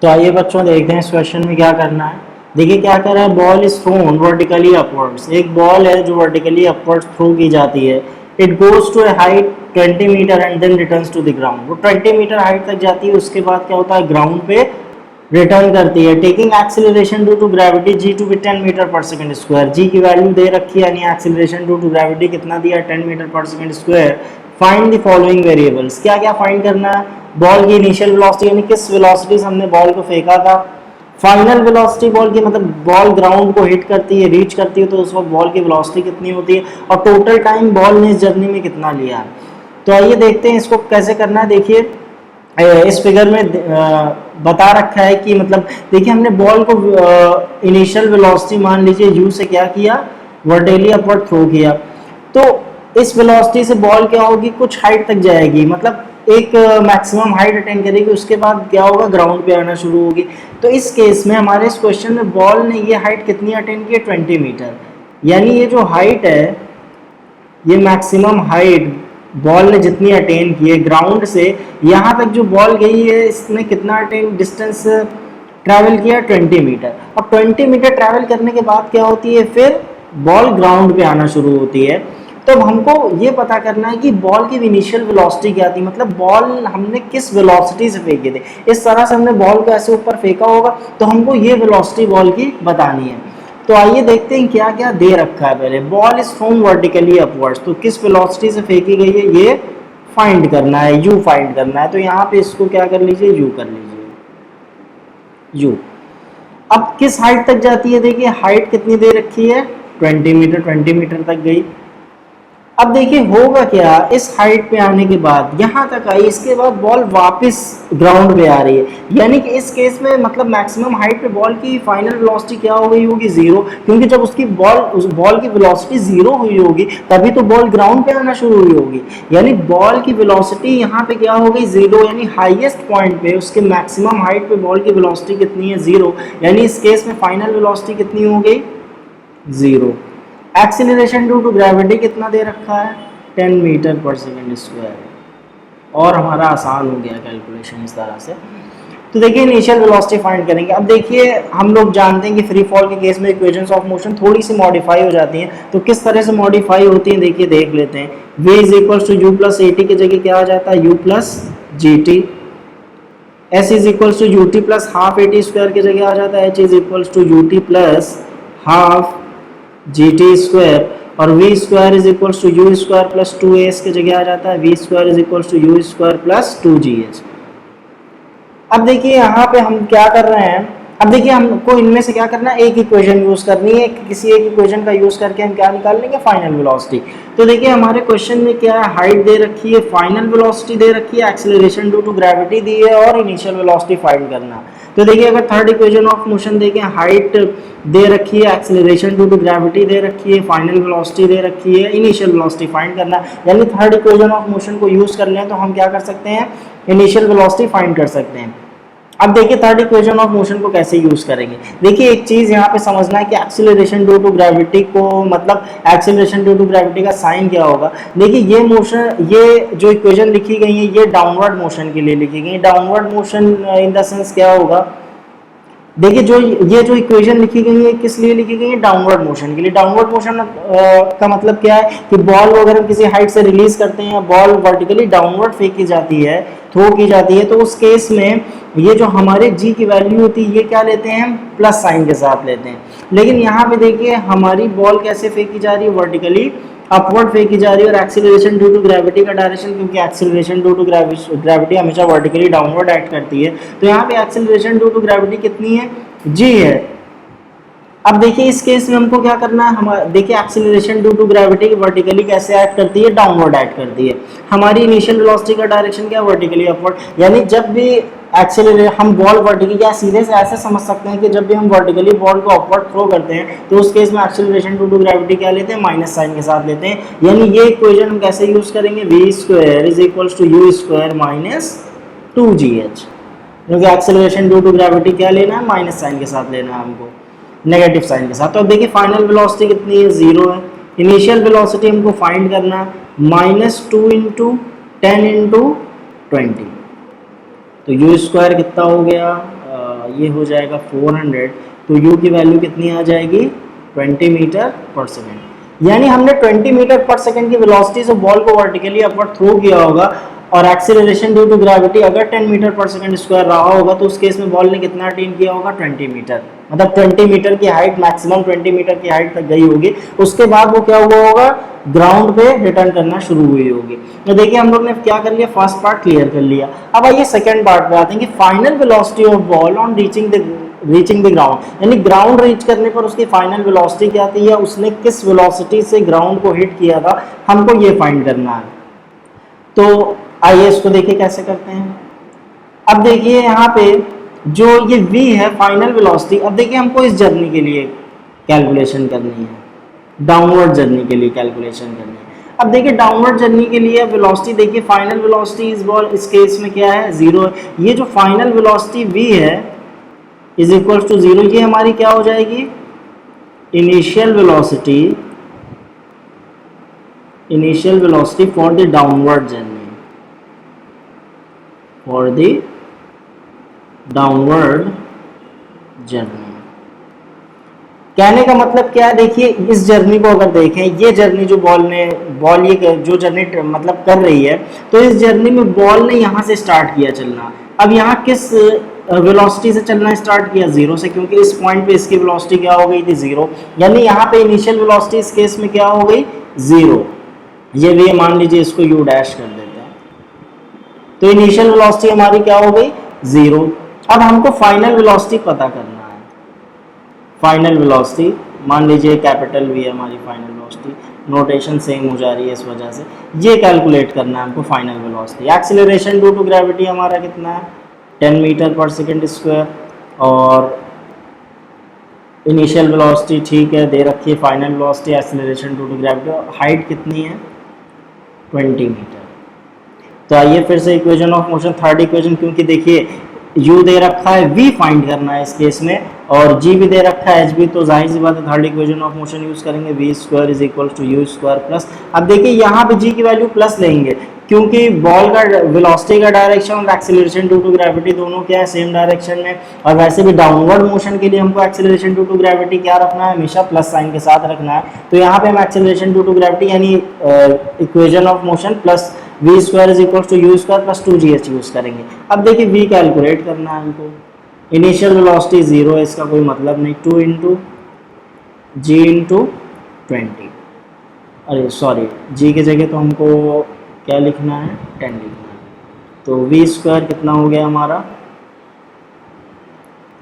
तो आइए बच्चों देखते हैं इस क्वेश्चन में क्या करना है। देखिए क्या कर रहा है, ball is thrown vertically upwards. एक बॉल है जो वर्टिकली अपवर्ड्स थ्रो की जाती है। It goes to a height 20 metre and then returns to the ground. वो 20 मीटर हाइट तक जाती है, उसके बाद क्या होता है, ग्राउंड पे रिटर्न करती है। Taking acceleration due to gravity G to be 10 metre per second square. G की वैल्यू दे रखी है, यानी एक्सीलरेशन ड्यू टू ग्रेविटी कितना दिया, 10 metre per second square. Find the following variables. क्या क्या फाइंड करना है, बॉल की इनिशियल वेलोसिटी यानी किस वेलोसिटी से हमने बॉल को फेंका था, फाइनल वेलोसिटी बॉल की मतलब बॉल ग्राउंड को हिट करती है, रीच करती है तो उस वक्त बॉल की वेलोसिटी कितनी होती है, और टोटल टाइम बॉल ने इस जर्नी में कितना लिया है। तो आइए देखते हैं इसको कैसे करना है। देखिए इस फिगर में बता रखा है कि मतलब देखिए हमने बॉल को इनिशियल वेलोसिटी मान लीजिए u से क्या किया, वर्टिकली अपवर्ड थ्रो किया। तो इस वेलोसिटी से बॉल क्या होगी, कुछ हाइट तक जाएगी, मतलब एक मैक्सिमम हाइट अटेंड करेगी, उसके बाद क्या होगा, ग्राउंड पे आना शुरू होगी। तो इस केस में हमारे इस क्वेश्चन में बॉल ने ये हाइट कितनी अटेंड की है, 20 मीटर। यानी ये जो हाइट है, ये मैक्सिमम हाइट बॉल ने जितनी अटेन की है ग्राउंड से यहाँ तक जो बॉल गई है, इसने कितना अटेन डिस्टेंस ट्रैवल किया, 20 मीटर। अब 20 मीटर ट्रैवल करने के बाद क्या होती है, फिर बॉल ग्राउंड पे आना शुरू होती है। तो हमको ये पता करना है कि बॉल की इनिशियल वेलोसिटी क्या थी, मतलब बॉल हमने किस वेलोसिटी से फेंके थे। इस तरह से हमने बॉल को ऐसे ऊपर फेंका होगा तो हमको ये वेलोसिटी बॉल की बतानी है। तो आइए देखते हैं क्या क्या दे रखा है। पहले ball is thrown vertically upwards, तो किस वेलोसिटी से फेंकी गई है ये फाइंड करना है, यू फाइंड करना है। तो यहाँ पे इसको क्या कर लीजिए, यू कर लीजिए, यू। अब किस हाइट तक जाती है, देखिए हाइट कितनी दे रखी है, 20 मीटर, 20 मीटर तक गई। अब देखिए होगा क्या, इस हाइट पे आने के बाद यहाँ तक आई, इसके बाद बॉल वापस ग्राउंड पे आ रही है। यानी कि इस केस में मतलब मैक्सिमम हाइट पे बॉल की फाइनल वेलोसिटी क्या हो गई होगी, जीरो। क्योंकि जब उसकी बॉल उस बॉल की वेलोसिटी जीरो हुई होगी तभी तो बॉल ग्राउंड पे आना शुरू हुई होगी। यानी बॉल की वेलोसिटी यहाँ पे क्या हो गई, जीरो। यानी हाईएस्ट पॉइंट पे उसके मैक्सिमम हाइट पे बॉल की वेलोसिटी कितनी है, जीरो। यानी इस केस में फाइनल वेलोसिटी कितनी हो गई, zero. Acceleration due to gravity कितना दे रखा है, 10 मीटर पर सेकंड स्क्वायर। और हमारा आसान हो गया कैलकुलेशन इस तरह से। तो देखिए इनिशियल वेलोसिटी फाइंड करेंगे। अब देखिए हम लोग जानते हैं कि फ्री फॉल के केस में इक्वेशंस ऑफ मोशन थोड़ी सी मॉडिफाई हो जाती हैं। तो किस तरह से मॉडिफाई होती हैं देखिए, देख लेते हैं। v is equals to U plus A T की जगह क्या आ जाता है, u plus G T. s is equals to U T plus half A T square की जगह आ जाता है h is equals to U T plus half G T square. और V square is equals to U square plus 2as की जगह आ जाता है V square is equals to U square plus 2gh। अब देखिए यहाँ पे हम क्या कर रहे हैं, अब देखिए हमको इनमें से क्या करना है, एक इक्वेशन यूज करनी है। किसी एक इक्वेशन का यूज करके हम क्या निकाल लेंगे, फाइनल वेलोसिटी। तो देखिए हमारे क्वेश्चन में क्या है, हाइट दे रखी है, फाइनल वेलोसिटी दे रखी है, एक्सीलरेशन ड्यू टू ग्रेविटी दी है और इनिशियल वेलोसिटी फाइंड करना। तो देखिए अगर थर्ड इक्वेशन ऑफ मोशन देखें, हाइट दे रखी है, एक्सीलरेशन ड्यू टू ग्रेविटी दे रखी है, फाइनल वेलोसिटी दे रखी है, इनिशियल वेलोसिटी फाइंड करना है। यानी थर्ड इक्वेशन ऑफ मोशन को यूज कर लें तो हम क्या कर सकते हैं, इनिशियल वेलोसिटी फाइंड कर सकते हैं। अब देखिए थर्ड इक्वेशन ऑफ मोशन को कैसे यूज करेंगे। देखिए एक चीज यहाँ पे समझना है कि एक्सीलरेशन ड्यू टू ग्रेविटी को मतलब एक्सीलरेशन ड्यू टू ग्रेविटी का साइन क्या होगा। देखिए ये मोशन, ये जो इक्वेशन लिखी गई है ये डाउनवर्ड मोशन के लिए लिखी गई है। Downward motion in the sense क्या होगा, देखिए जो ये जो इक्वेशन लिखी गई है किस लिए लिखी गई है, डाउनवर्ड मोशन के लिए। डाउनवर्ड मोशन का मतलब क्या है कि बॉल अगर हम किसी हाइट से रिलीज करते हैं, बॉल वर्टिकली डाउनवर्ड फेंकी जाती है, थ्रो की जाती है, तो उस केस में ये जो हमारे जी की वैल्यू होती है ये क्या लेते हैं, प्लस साइन के साथ लेते हैं। लेकिन यहाँ पे देखिए हमारी बॉल कैसे फेंकी जा रही है, वर्टिकली अपवर्ड फेंकी जा रही है। और एक्सीलरेशन ड्यू टू ग्रेविटी का डायरेक्शन, क्योंकि एक्सीलरेशन ड्यू टू ग्रेविटी हमेशा वर्टिकली डाउनवर्ड एक्ट करती है, तो यहाँ पे एक्सीलरेशन ड्यू टू ग्रेविटी कितनी है, जी है। अब देखिए इस केस में हमको क्या करना है, हमारा देखिए acceleration due to gravity vertically कैसे एक्ट करती है, डाउनवर्ड एक्ट करती है। हमारी इनिशियल वेलोसिटी का डायरेक्शन क्या है, वर्टिकली अपवर्ड। यानी जब भी एक्सीलरेट हम बॉल वर्टिकली, या सीधे से ऐसे समझ सकते हैं कि जब भी हम वर्टिकली बॉल को अपवर्ड थ्रो करते हैं तो उस केस में एक्सीलरेशन ड्यू टू ग्रेविटी क्या लेते हैं, माइनस साइन के साथ लेते हैं। यानी ये इक्वेशन हम कैसे यूज करेंगे, V square is equals to U square minus 2gh। क्योंकि एक्सीलरेशन ड्यू टू ग्रेविटी क्या लेना है, माइनस साइन के साथ लेना है हमको, नेगेटिव साइन के साथ। तो अब देखिए फाइनल वेलोसिटी कितनी है, जीरो है। इनिशियल वेलोसिटी हमको फाइंड करना है, -2 × 10 × 20। तो यू स्क्वायर कितना हो गया, ये हो जाएगा 400, तो u की वैल्यू कितनी आ जाएगी 20 मीटर पर सेकेंड। यानी हमने 20 मीटर पर सेकेंड की वेलोसिटी से बॉल को वर्टिकली अपवर्ड थ्रो किया होगा और एक्सीलरेशन ड्यू टू ग्रेविटी अगर 10 मीटर पर सेकंड स्क्वायर रहा होगा तो उस केस में बॉल ने कितना अटेन किया होगा 20 मीटर, मतलब 20 मीटर की हाइट, मैक्सिमम 20 मीटर की हाइट तक गई होगी। उसके बाद वो क्या हुआ होगा, ग्राउंड पे रिटर्न करना शुरू हुई होगी। तो देखिए हम लोग ने क्या कर लिया, फर्स्ट पार्ट क्लियर कर लिया। अब आइए सेकंड पार्ट पे आते हैं कि final velocity of ball on reaching the ground, यानी ग्राउंड रीच करने पर उसकी फाइनल वेलोसिटी क्या थी या उसने किस वेलोसिटी से ग्राउंड को हिट किया था, हमको ये फाइंड करना है। तो आइए इसको देखिए कैसे करते हैं। अब देखिए यहाँ पे जो ये v है फाइनल वेलोसिटी, अब देखिए हमको इस जर्नी के लिए कैलकुलेशन करनी है, डाउनवर्ड जर्नी के लिए कैलकुलेशन करनी है। अब देखिए डाउनवर्ड जर्नी के लिए वेलोसिटी, देखिए फाइनल वेलोसिटी इस बॉल इस केस में क्या है 0 है। ये जो फाइनल वेलोसिटी v है इज इक्वल टू 0, ये हमारी क्या हो जाएगी initial velocity for the downward journey, for the downward journey. कहने का मतलब क्या है, देखिए इस जर्नी को अगर देखें, ये जर्नी जो बॉल ये जो जर्नी मतलब कर रही है, तो इस जर्नी में बॉल ने यहाँ से स्टार्ट किया चलना। अब यहाँ किस वेलोसिटी से चलना स्टार्ट किया 0 से, क्योंकि इस पॉइंट पे इसकी वेलोसिटी क्या हो गई थी 0, यानी यहाँ पे इनिशियल वेलोसिटी इस केस में क्या हो गई 0। ये भी मान लीजिए इसको u डैश कर देते हैं, तो इनिशियल वेलोसिटी हमारी क्या हो गई 0। अब हमको फाइनल वेलोसिटी पता करना है। फाइनल वेलोसिटी मान लीजिए कैपिटल V है हमारी फाइनल वेलोसिटी, नोटेशन सेम हो जा रही है इस वजह से, ये कैलकुलेट करना है हमको final velocity. Acceleration due to gravity हमारा कितना है 10 मीटर पर सेकेंड स्क्वायर, और इनिशियल वेलोसिटी ठीक है दे रखी है, final velocity acceleration due to gravity, height कितनी है 20 मीटर। तो आइए फिर से equation of motion, third equation, क्योंकि देखिए u दे रखा है, v फाइंड करना है इस केस में, और g भी दे रखा है h भी, तो जाहिर सी बात है third equation of motion use करेंगे, v square is equal to u square plus. अब देखिए यहाँ पे g की वैल्यू प्लस लेंगे क्योंकि बॉल का वेलोसिटी का डायरेक्शन और एक्सीलरेशन ड्यू टू ग्रेविटी दोनों क्या है सेम डायरेक्शन में, और वैसे भी डाउनवर्ड मोशन के लिए हमको एक्सीलरेशन ड्यू टू ग्रेविटी क्या रखना है, हमेशा प्लस साइन के साथ रखना है। तो यहाँ पे हम एक्सीलरेशन ड्यू टू ग्रेविटी यानी equation of motion plus v square is equal to u square plus 2gh use करेंगे। अब देखिए v कैलकुलेट करना है हमको, इनिशियल वेलोसिटी 0 है, इसका कोई मतलब नहीं, 2 इंटू g इंटू 20, अरे सॉरी g की जगह तो हमको क्या लिखना है 10 लिखना है। तो v स्क्वायर कितना हो गया हमारा,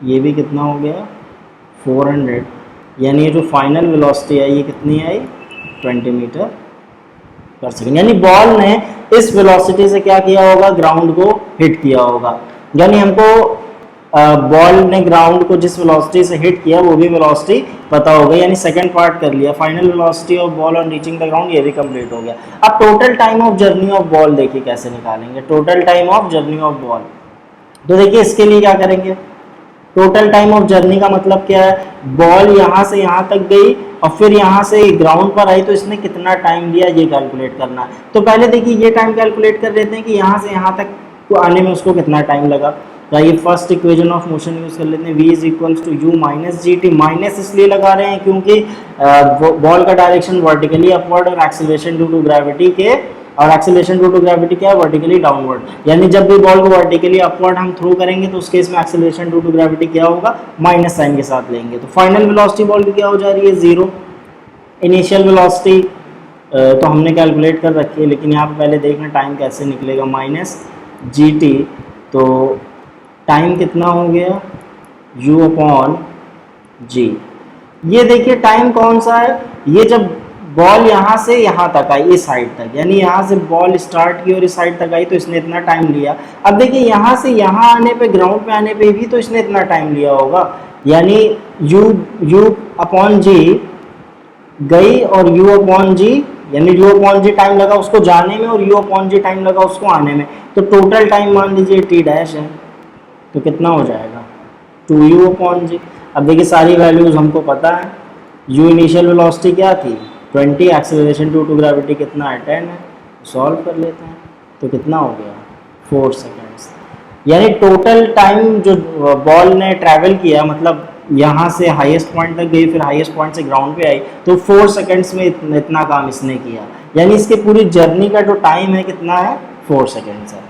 ये भी कितना हो गया 400, यानी ये जो फाइनल वेलोसिटी है ये कितनी आई 20 मीटर पर सेकेंड, यानी बॉल ने इस वेलोसिटी से क्या किया होगा ग्राउंड को हिट किया होगा। यानी हमको बॉल ने ग्राउंड को जिस वेलोसिटी से हिट किया वो भी वेलोसिटी पता होगा, यानी सेकंड पार्ट कर लिया। Final velocity of ball on reaching the ground ये भी कंप्लीट हो गया। अब total time of journey of ball देखिए कैसे निकालेंगे, total time of journey of ball. तो देखिए इसके लिए क्या करेंगे, टोटल टाइम ऑफ जर्नी का मतलब क्या है, बॉल यहाँ से यहाँ तक गई और फिर यहाँ से ग्राउंड पर आई तो इसने कितना टाइम लिया ये कैलकुलेट करना है। तो पहले देखिए ये टाइम कैलकुलेट कर लेते हैं कि यहाँ से यहाँ तक को आने में उसको कितना टाइम लगा। तो ये first equation of motion use कर लेते हैं, v is equals to u minus G T. Minus इसलिए लगा रहे हैं क्योंकि बॉल का डायरेक्शन वर्टिकली अपवर्ड और एक्सीलरेशन ड्यू टू ग्रेविटी के, और एक्सीलरेशन ड्यू टू ग्रेविटी क्या है वर्टिकली डाउनवर्ड, यानी जब भी बॉल को वर्टिकली अपवर्ड हम थ्रो करेंगे तो उस केस में एक्सीलरेशन ड्यू टू ग्रेविटी क्या होगा माइनस साइन के साथ लेंगे। तो फाइनल वेलोसिटी बॉल की क्या हो जा रही है 0। इनिशियल वेलोसिटी तो हमने कैलकुलेट कर रखी है, लेकिन यहाँ पे पहले देखना टाइम कैसे निकलेगा, माइनस जी टी, तो टाइम कितना हो गया u अपॉन जी। ये देखिए टाइम कौन सा है, ये जब बॉल यहाँ से यहाँ तक आई इस साइड तक, यानी यहाँ से बॉल स्टार्ट की और इस साइड तक आई तो इसने इतना टाइम लिया। अब देखिए यहाँ से यहाँ आने पे, ग्राउंड पे आने पे भी तो इसने इतना टाइम लिया होगा, यानी u अपॉन जी गई और u अपॉन जी, यानी u अपॉन जी टाइम लगा उसको जाने में और u अपॉन जी टाइम लगा उसको आने में। तो टोटल टाइम मान लीजिए t डैश है, तो कितना हो जाएगा 2u अपॉन जी। अब देखिए सारी वैल्यूज हमको पता है, u इनिशियल वेलोसिटी क्या थी 20, एक्सीलरेशन ड्यू टू ग्रेविटी कितना है 10 है, सॉल्व कर लेते हैं तो कितना हो गया 4 सेकेंड्स। यानी टोटल टाइम जो बॉल ने ट्रैवल किया, मतलब यहाँ से हाईएस्ट पॉइंट तक गई, फिर हाईएस्ट पॉइंट से ग्राउंड पे आई, तो 4 सेकंड्स में इतना काम इसने किया। यानी इसके पूरी जर्नी का जो टाइम है कितना है, 4 सेकंड्स है।